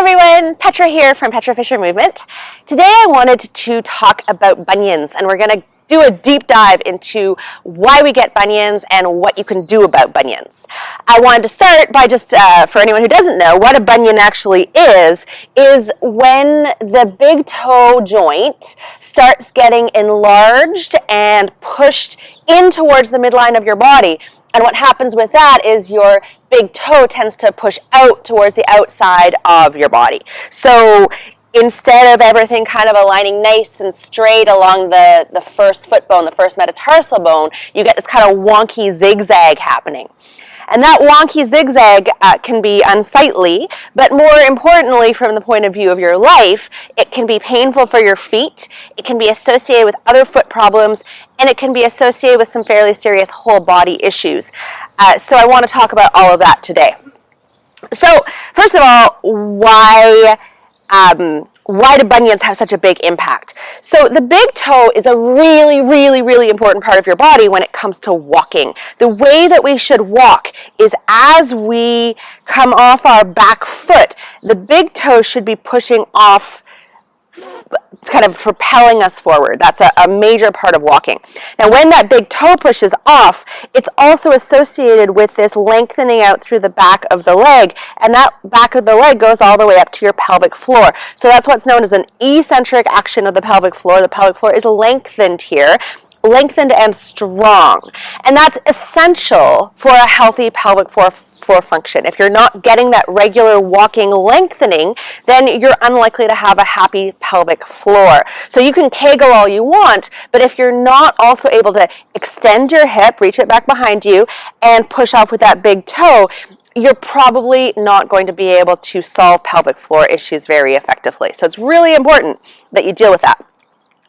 everyone, Petra here from Petra Fisher Movement. Today I wanted to talk about bunions, and we're going to do a deep dive into why we get bunions and what you can do about bunions. I wanted to start by just, for anyone who doesn't know, what a bunion actually is when the big toe joint starts getting enlarged and pushed in towards the midline of your body. And what happens with that is your big toe tends to push out towards the outside of your body. So instead of everything kind of aligning nice and straight along the first foot bone, the first metatarsal bone, you get this kind of wonky zigzag happening. And that wonky zigzag can be unsightly, but more importantly, from the point of view of your life, it can be painful for your feet, it can be associated with other foot problems, and it can be associated with some fairly serious whole body issues. So I want to talk about all of that today. So first of all, why do bunions have such a big impact? So the big toe is a really important part of your body when it comes to walking. The way that we should walk is as we come off our back foot, the big toe should be pushing off, kind of propelling us forward. That's a major part of walking. Now when that big toe pushes off, it's also associated with this lengthening out through the back of the leg, and that back of the leg goes all the way up to your pelvic floor. So that's what's known as an eccentric action of the pelvic floor. The pelvic floor is lengthened here, lengthened and strong. And that's essential for a healthy pelvic floor function. If you're not getting that regular walking lengthening, then you're unlikely to have a happy pelvic floor. So you can Kegel all you want, but if you're not also able to extend your hip, reach it back behind you, and push off with that big toe, you're probably not going to be able to solve pelvic floor issues very effectively. So it's really important that you deal with that.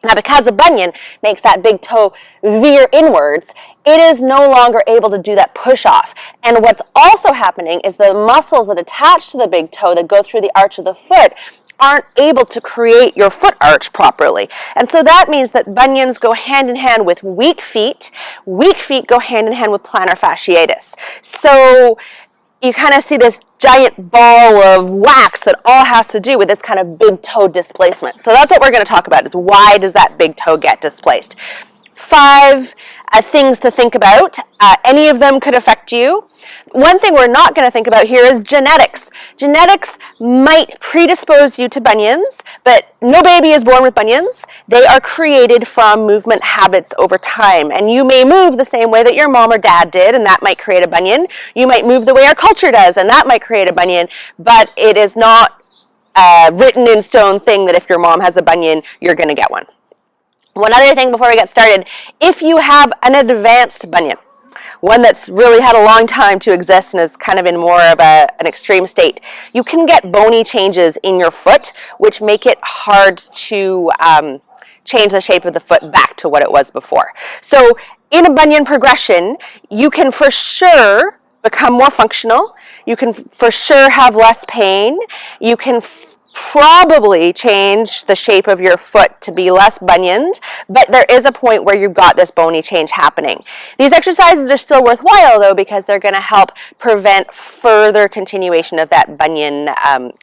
Now, because a bunion makes that big toe veer inwards, it is no longer able to do that push off. And what's also happening is the muscles that attach to the big toe that go through the arch of the foot aren't able to create your foot arch properly. And so that means that bunions go hand in hand with weak feet. Weak feet go hand in hand with plantar fasciitis. So you kind of see this giant ball of wax that all has to do with this kind of big toe displacement. So that's what we're going to talk about, is why does that big toe get displaced? 5 things to think about. Any of them could affect you. One thing we're not going to think about here is genetics. Genetics might predispose you to bunions, but no baby is born with bunions. They are created from movement habits over time. And you may move the same way that your mom or dad did, and that might create a bunion. You might move the way our culture does, and that might create a bunion, but it is not a written in stone thing that if your mom has a bunion, you're going to get one. One other thing before we get started, if you have an advanced bunion, one that's really had a long time to exist and is kind of in more of an extreme state, you can get bony changes in your foot, which make it hard to change the shape of the foot back to what it was before. So in a bunion progression, you can for sure become more functional. You can for sure have less pain. You can probably change the shape of your foot to be less bunioned, but there is a point where you've got this bony change happening. These exercises are still worthwhile though, because they're going to help prevent further continuation of that bunion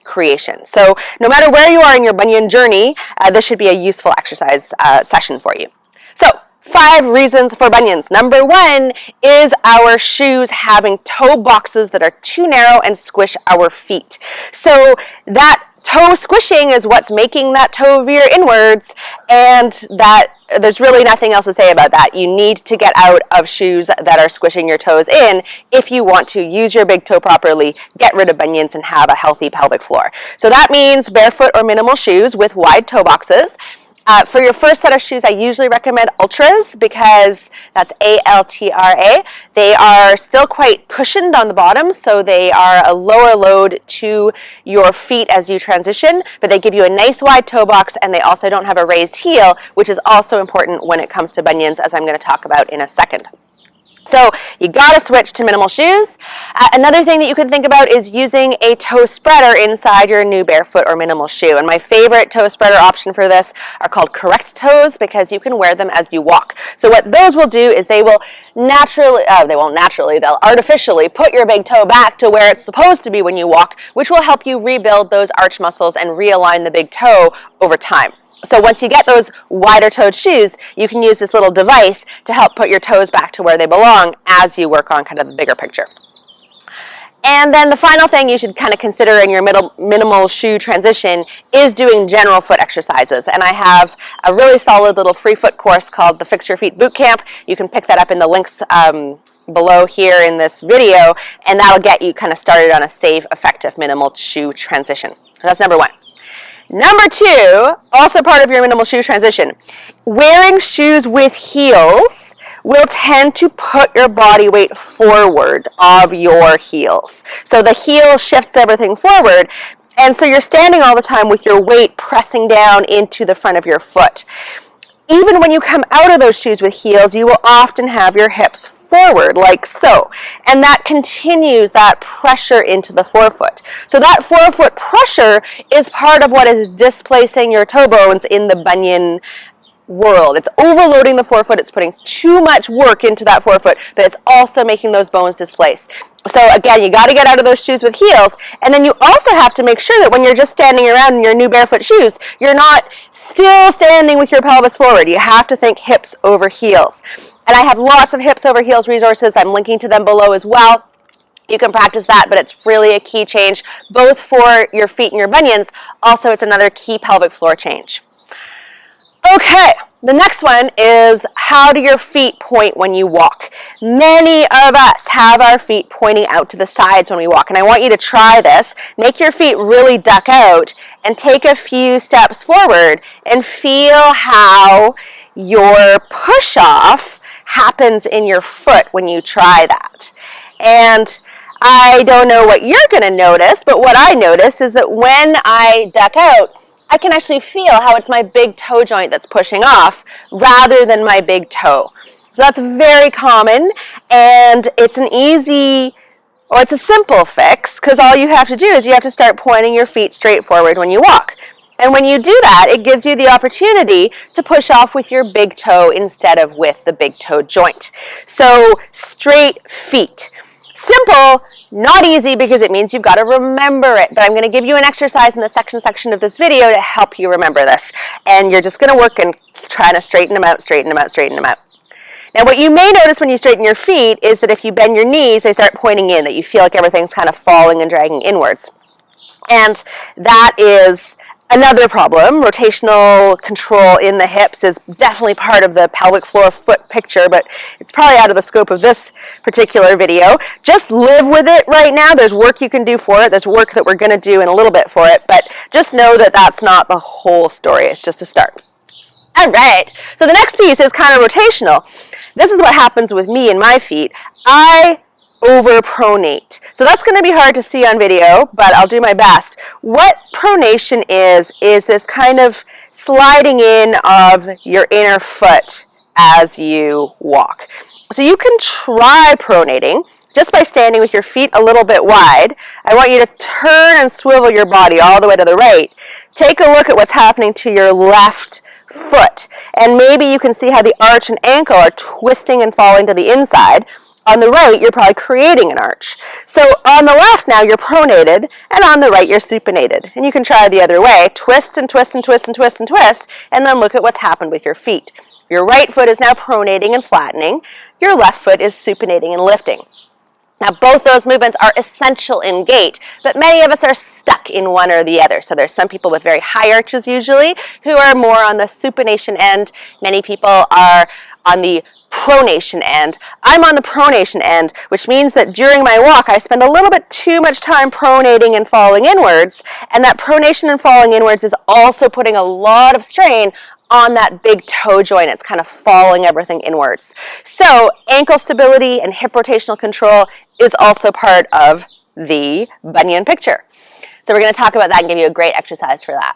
creation. So no matter where you are in your bunion journey, this should be a useful exercise session for you. So 5 reasons for bunions. Number 1 is our shoes having toe boxes that are too narrow and squish our feet. So that toe squishing is what's making that toe veer inwards, and that there's really nothing else to say about that. You need to get out of shoes that are squishing your toes in if you want to use your big toe properly, get rid of bunions, and have a healthy pelvic floor. So that means barefoot or minimal shoes with wide toe boxes. For your first set of shoes, I usually recommend Ultras, because that's A-L-T-R-A. They are still quite cushioned on the bottom, so they are a lower load to your feet as you transition, but they give you a nice wide toe box, and they also don't have a raised heel, which is also important when it comes to bunions, as I'm going to talk about in a second. So you gotta switch to minimal shoes. Another thing that you can think about is using a toe spreader inside your new Barefoot or minimal shoe. And my favorite toe spreader option for this are called correct toes, because you can wear them as you walk. So what those will do is they will they'll artificially put your big toe back to where it's supposed to be when you walk, which will help you rebuild those arch muscles and realign the big toe over time. So once you get those wider toed shoes, you can use this little device to help put your toes back to where they belong as you work on kind of the bigger picture. And then the final thing you should kind of consider in your minimal shoe transition is doing general foot exercises. And I have a really solid little free foot course called the Fix Your Feet Bootcamp. You can pick that up in the links below here in this video, and that'll get you kind of started on a safe, effective minimal shoe transition. So that's number one. Number two, also part of your minimal shoe transition, wearing shoes with heels will tend to put your body weight forward of your heels. So the heel shifts everything forward, and so you're standing all the time with your weight pressing down into the front of your foot. Even when you come out of those shoes with heels, you will often have your hips forward like so, and that continues that pressure into the forefoot. So that forefoot pressure is part of what is displacing your toe bones in the bunion world. It's overloading the forefoot, it's putting too much work into that forefoot, but it's also making those bones displace. So again, you got to get out of those shoes with heels, and then you also have to make sure that when you're just standing around in your new barefoot shoes, you're not still standing with your pelvis forward. You have to think hips over heels. And I have lots of hips over heels resources. I'm linking to them below as well. You can practice that, but it's really a key change, both for your feet and your bunions. Also, it's another key pelvic floor change. Okay, the next one is, how do your feet point when you walk? Many of us have our feet pointing out to the sides when we walk, and I want you to try this. Make your feet really duck out and take a few steps forward and feel how your push-off happens in your foot when you try that. And I don't know what you're going to notice, but what I notice is that when I duck out, I can actually feel how it's my big toe joint that's pushing off rather than my big toe. So that's very common, and it's it's a simple fix, because all you have to do is you have to start pointing your feet straight forward when you walk. And when you do that, it gives you the opportunity to push off with your big toe instead of with the big toe joint. So straight feet. Simple, not easy, because it means you've got to remember it. But I'm going to give you an exercise in the section of this video to help you remember this. And you're just going to work and try to straighten them out, straighten them out, straighten them out. Now, what you may notice when you straighten your feet is that if you bend your knees, they start pointing in, that you feel like everything's kind of falling and dragging inwards. And that is another problem. Rotational control in the hips is definitely part of the pelvic floor foot picture, but it's probably out of the scope of this particular video. Just live with it right now. There's work you can do for it. There's work that we're going to do in a little bit for it, but just know that that's not the whole story. It's just a start. All right, so the next piece is kind of rotational. This is what happens with me and my feet. I overpronate. So that's going to be hard to see on video, but I'll do my best. What pronation is this kind of sliding in of your inner foot as you walk. So you can try pronating just by standing with your feet a little bit wide. I want you to turn and swivel your body all the way to the right. Take a look at what's happening to your left foot, and maybe you can see how the arch and ankle are twisting and falling to the inside. On the right, you're probably creating an arch. So on the left now, you're pronated, and on the right, you're supinated. And you can try the other way. Twist and twist and twist and twist and twist, and then look at what's happened with your feet. Your right foot is now pronating and flattening. Your left foot is supinating and lifting. Now, both those movements are essential in gait, but many of us are stuck in one or the other. So there's some people with very high arches usually who are more on the supination end. Many people are on the pronation end. I'm on the pronation end, which means that during my walk, I spend a little bit too much time pronating and falling inwards, and that pronation and falling inwards is also putting a lot of strain on that big toe joint. It's kind of falling everything inwards. So ankle stability and hip rotational control is also part of the bunion picture. So we're going to talk about that and give you a great exercise for that.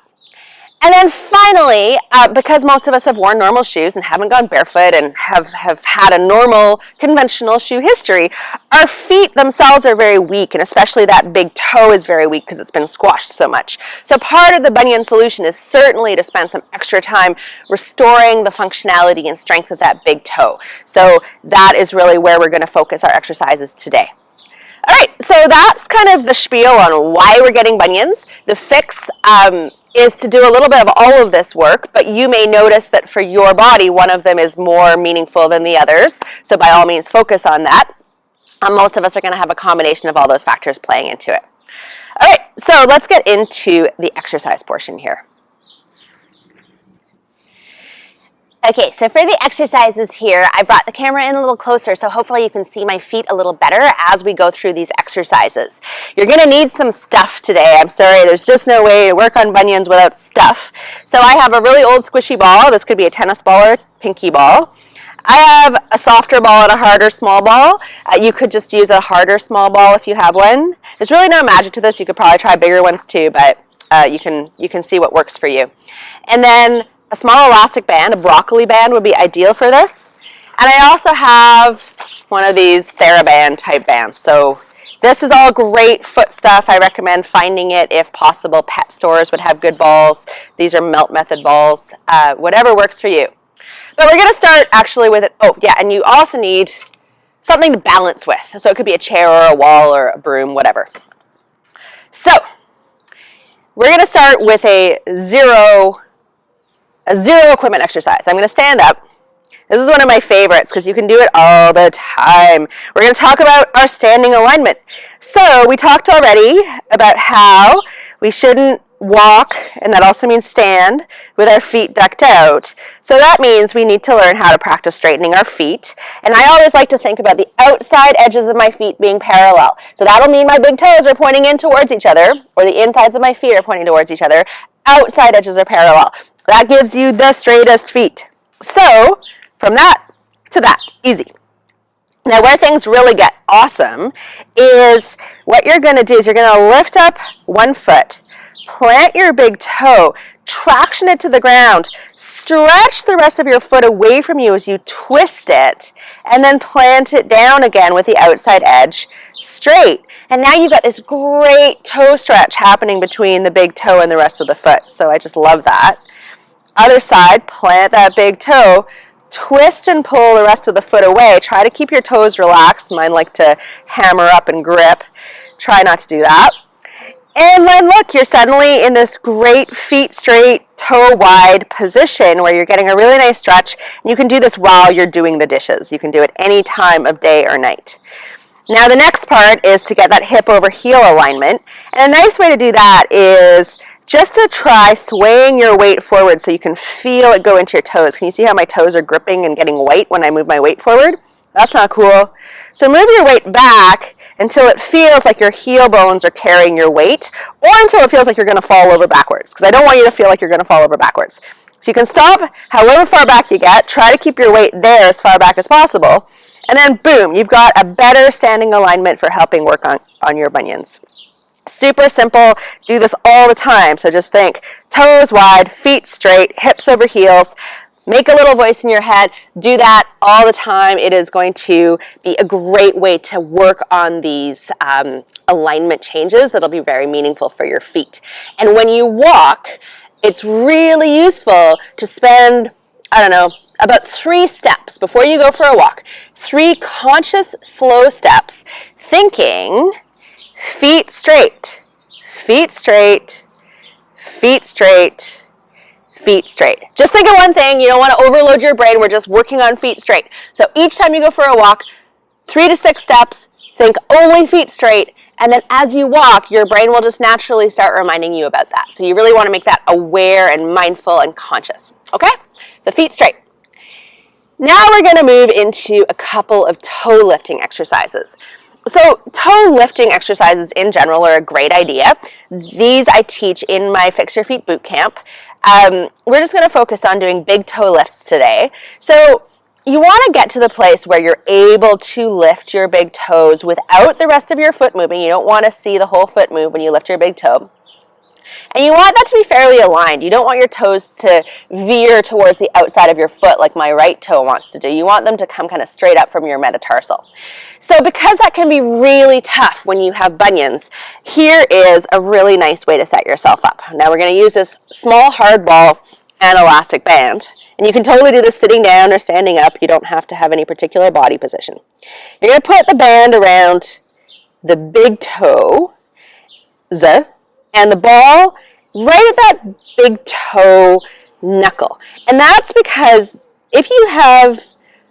And then finally, because most of us have worn normal shoes and haven't gone barefoot and have had a normal, conventional shoe history, our feet themselves are very weak, and especially that big toe is very weak because it's been squashed so much. So part of the bunion solution is certainly to spend some extra time restoring the functionality and strength of that big toe. So that is really where we're going to focus our exercises today. All right, so that's kind of the spiel on why we're getting bunions. The fix is to do a little bit of all of this work, but you may notice that for your body, one of them is more meaningful than the others. So by all means, focus on that. Most of us are going to have a combination of all those factors playing into it. All right, so let's get into the exercise portion here. Okay, so for the exercises here, I brought the camera in a little closer, so hopefully you can see my feet a little better as we go through these exercises. You're going to need some stuff today. I'm sorry, there's just no way to work on bunions without stuff. So I have a really old squishy ball. This could be a tennis ball or a pinky ball. I have a softer ball and a harder small ball. You could just use a harder small ball if you have one. There's really no magic to this. You could probably try bigger ones too, but you can see what works for you. And then a small elastic band, a broccoli band would be ideal for this. And I also have one of these theraband type bands. So this is all great foot stuff. I recommend finding it if possible. Pet stores would have good balls. These are melt method balls. Whatever works for you. But we're going to start actually with it. Oh, yeah, and you also need something to balance with. So it could be a chair or a wall or a broom, whatever. So we're going to start with a zero equipment exercise. I'm going to stand up. This is one of my favorites because you can do it all the time. We're going to talk about our standing alignment. So we talked already about how we shouldn't walk, and that also means stand, with our feet ducked out. So that means we need to learn how to practice straightening our feet. And I always like to think about the outside edges of my feet being parallel. So that'll mean my big toes are pointing in towards each other, or the insides of my feet are pointing towards each other. Outside edges are parallel. That gives you the straightest feet. So from that to that, easy. Now where things really get awesome is what you're going to do is you're going to lift up one foot, plant your big toe, traction it to the ground, stretch the rest of your foot away from you as you twist it, and then plant it down again with the outside edge straight. And now you've got this great toe stretch happening between the big toe and the rest of the foot. So I just love that. Other side, plant that big toe, twist and pull the rest of the foot away. Try to keep your toes relaxed. Mine like to hammer up and grip. Try not to do that. And then look, you're suddenly in this great feet straight, toe wide position where you're getting a really nice stretch. And you can do this while you're doing the dishes. You can do it any time of day or night. Now the next part is to get that hip over heel alignment. And a nice way to do that is just to try swaying your weight forward so you can feel it go into your toes. Can you see how my toes are gripping and getting white when I move my weight forward? That's not cool. So move your weight back until it feels like your heel bones are carrying your weight, or until it feels like you're going to fall over backwards, because I don't want you to feel like you're going to fall over backwards. So you can stop however far back you get, try to keep your weight there as far back as possible, and then boom, you've got a better standing alignment for helping work on your bunions. Super simple, do this all the time. So just think toes wide, feet straight, hips over heels. Make a little voice in your head. Do that all the time. It is going to be a great way to work on these alignment changes that'll be very meaningful for your feet. And when you walk, it's really useful to spend, about 3 steps before you go for a walk. 3 conscious, slow steps, thinking feet straight, feet straight, feet straight, feet straight. Just think of one thing. You don't want to overload your brain. We're just working on feet straight. So each time you go for a walk, 3 to 6 steps, think only feet straight. And then as you walk, your brain will just naturally start reminding you about that. So you really want to make that aware and mindful and conscious. Okay? So feet straight. Now we're going to move into a couple of toe lifting exercises. So toe lifting exercises in general are a great idea. These I teach in my Fix Your Feet boot camp. We're just going to focus on doing big toe lifts today. So you want to get to the place where you're able to lift your big toes without the rest of your foot moving. You don't want to see the whole foot move when you lift your big toe. And you want that to be fairly aligned. You don't want your toes to veer towards the outside of your foot like my right toe wants to do. You want them to come kind of straight up from your metatarsal. So because that can be really tough when you have bunions, here is a really nice way to set yourself up. Now we're going to use this small hard ball and elastic band. And you can totally do this sitting down or standing up. You don't have to have any particular body position. You're going to put the band around the big toe, and the ball right at that big toe knuckle. And that's because if you have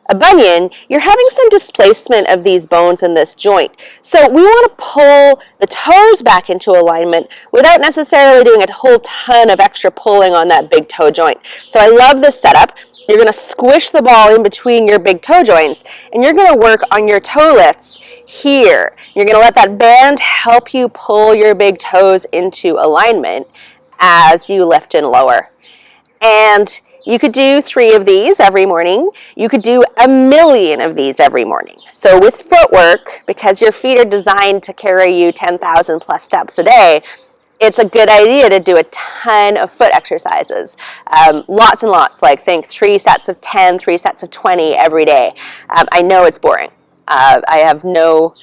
a bunion, you're having some displacement of these bones in this joint. So we want to pull the toes back into alignment without necessarily doing a whole ton of extra pulling on that big toe joint. So I love this setup. You're going to squish the ball in between your big toe joints, and you're going to work on your toe lifts here. You're going to let that band help you pull your big toes into alignment as you lift and lower. And you could do 3 of these every morning. You could do 1,000,000 of these every morning. So with footwork, because your feet are designed to carry you 10,000 plus steps a day, it's a good idea to do a ton of foot exercises. Lots and lots, like think 3 sets of 10, 3 sets of 20 every day. I know it's boring. I have no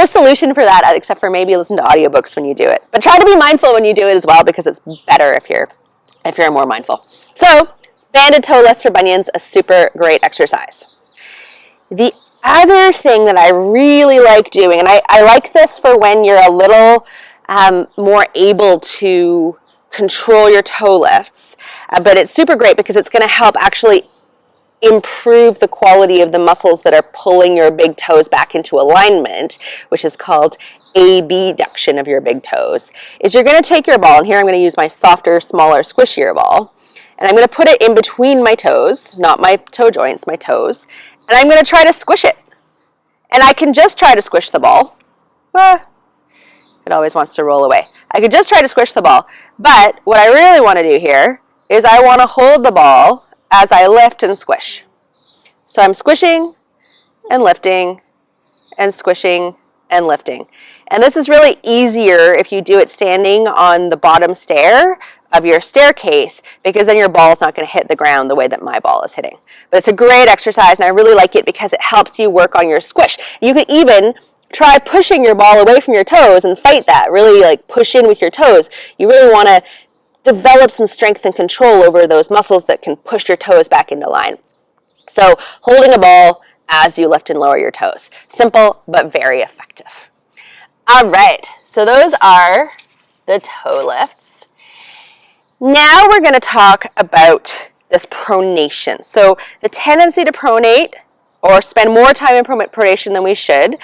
solution for that except for maybe listen to audiobooks when you do it. But try to be mindful when you do it as well, because it's better if you're more mindful. So banded toe lifts for bunions, a super great exercise. The other thing that I really like doing, and I like this for when you're a little more able to control your toe lifts, but it's super great because it's going to help actually improve the quality of the muscles that are pulling your big toes back into alignment, which is called abduction of your big toes, is you're going to take your ball, and here I'm going to use my softer, smaller, squishier ball, and I'm going to put it in between my toes, not my toe joints, my toes, and I'm going to try to squish it. And I can just try to squish the ball. It always wants to roll away. I could just try to squish the ball, but what I really want to do here is I want to hold the ball as I lift and squish. So I'm squishing and lifting and squishing and lifting. And this is really easier if you do it standing on the bottom stair of your staircase, because then your ball is not going to hit the ground the way that my ball is hitting. But it's a great exercise, and I really like it because it helps you work on your squish. You can even try pushing your ball away from your toes and fight that. Really like push in with your toes. You really want to develop some strength and control over those muscles that can push your toes back into line. So holding a ball as you lift and lower your toes. Simple, but very effective. All right, so those are the toe lifts. Now we're going to talk about this pronation. So the tendency to pronate or spend more time in pronation than we should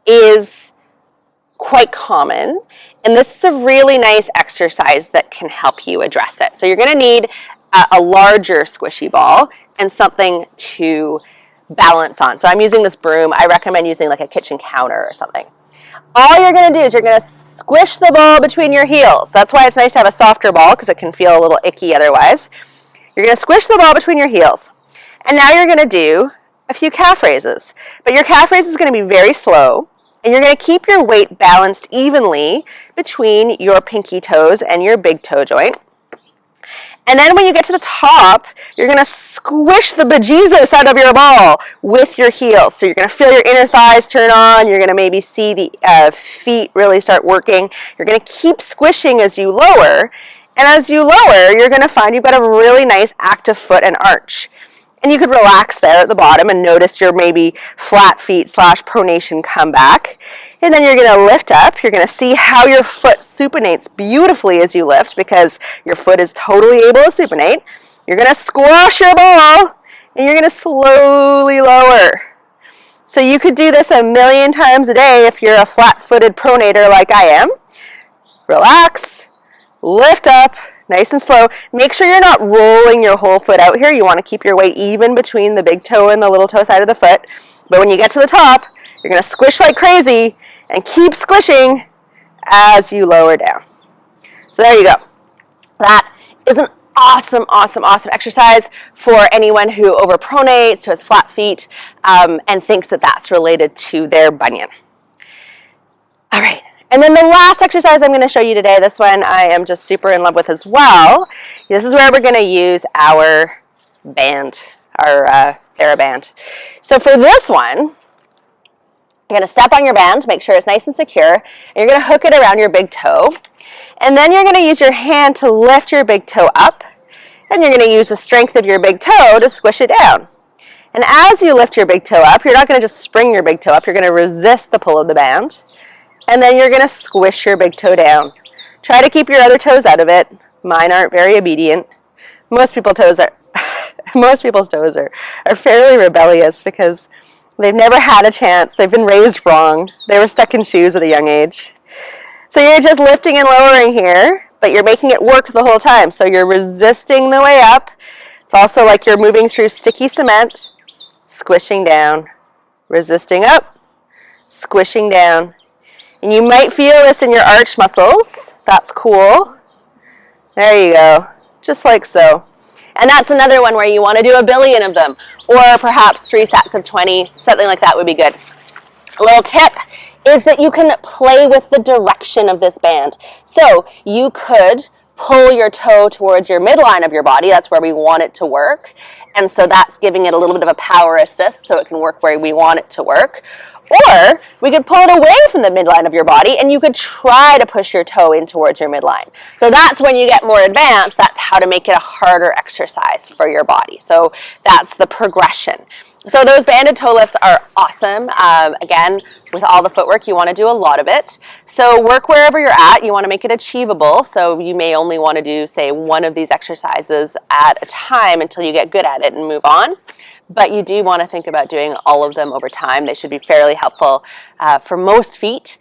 is quite common. And this is a really nice exercise that can help you address it. So you're going to need a larger squishy ball and something to balance on. So I'm using this broom. I recommend using like a kitchen counter or something. All you're going to do is you're going to squish the ball between your heels. That's why it's nice to have a softer ball, because it can feel a little icky otherwise. You're going to squish the ball between your heels. And now you're going to do a few calf raises. But your calf raise is going to be very slow. And you're going to keep your weight balanced evenly between your pinky toes and your big toe joint. And then when you get to the top, you're going to squish the bejesus out of your ball with your heels. So you're going to feel your inner thighs turn on. You're going to maybe see the feet really start working. You're going to keep squishing as you lower. And as you lower, you're going to find you've got a really nice active foot and arch. And you could relax there at the bottom and notice your maybe flat feet / pronation come back. And then you're going to lift up. You're going to see how your foot supinates beautifully as you lift, because your foot is totally able to supinate. You're going to squash your ball, and you're going to slowly lower. So you could do this 1,000,000 times a day if you're a flat-footed pronator like I am. Relax, lift up, nice and slow. Make sure you're not rolling your whole foot out here. You want to keep your weight even between the big toe and the little toe side of the foot. But when you get to the top, you're going to squish like crazy and keep squishing as you lower down. So there you go. That is an awesome, awesome, awesome exercise for anyone who overpronates, who has flat feet, and thinks that that's related to their bunion. All right. And then the last exercise I'm going to show you today, this one I am just super in love with as well. This is where we're going to use our band, our theraband. So for this one, you're going to step on your band, make sure it's nice and secure, and you're going to hook it around your big toe. And then you're going to use your hand to lift your big toe up, and you're going to use the strength of your big toe to squish it down. And as you lift your big toe up, you're not going to just spring your big toe up, you're going to resist the pull of the band. And then you're going to squish your big toe down. Try to keep your other toes out of it. Mine aren't very obedient. Most people's toes are fairly rebellious because they've never had a chance. They've been raised wrong. They were stuck in shoes at a young age. So you're just lifting and lowering here, but you're making it work the whole time. So you're resisting the way up. It's also like you're moving through sticky cement, squishing down, resisting up, squishing down. And you might feel this in your arch muscles. That's cool. There you go, just like so. And that's another one where you want to do a billion of them, or perhaps 3 sets of 20, something like that would be good. A little tip is that you can play with the direction of this band. So you could pull your toe towards your midline of your body. That's where we want it to work. And so that's giving it a little bit of a power assist so it can work where we want it to work. Or we could pull it away from the midline of your body and you could try to push your toe in towards your midline. So that's when you get more advanced. That's how to make it a harder exercise for your body. So that's the progression. So those banded toe lifts are awesome. Again, with all the footwork, you want to do a lot of it. So work wherever you're at. You want to make it achievable. So you may only want to do, say, one of these exercises at a time until you get good at it and move on. But you do want to think about doing all of them over time. They should be fairly helpful for most feet.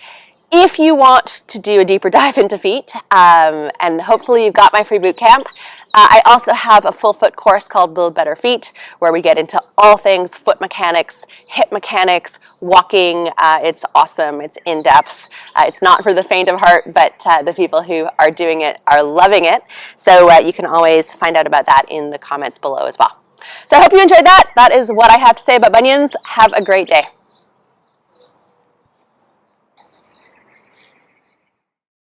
If you want to do a deeper dive into feet, and hopefully you've got my free boot camp, I also have a full foot course called Build Better Feet, where we get into all things foot mechanics, hip mechanics, walking. It's awesome. It's in depth. It's not for the faint of heart, but the people who are doing it are loving it. So you can always find out about that in the comments below as well. So I hope you enjoyed that. That is what I have to say about bunions. Have a great day.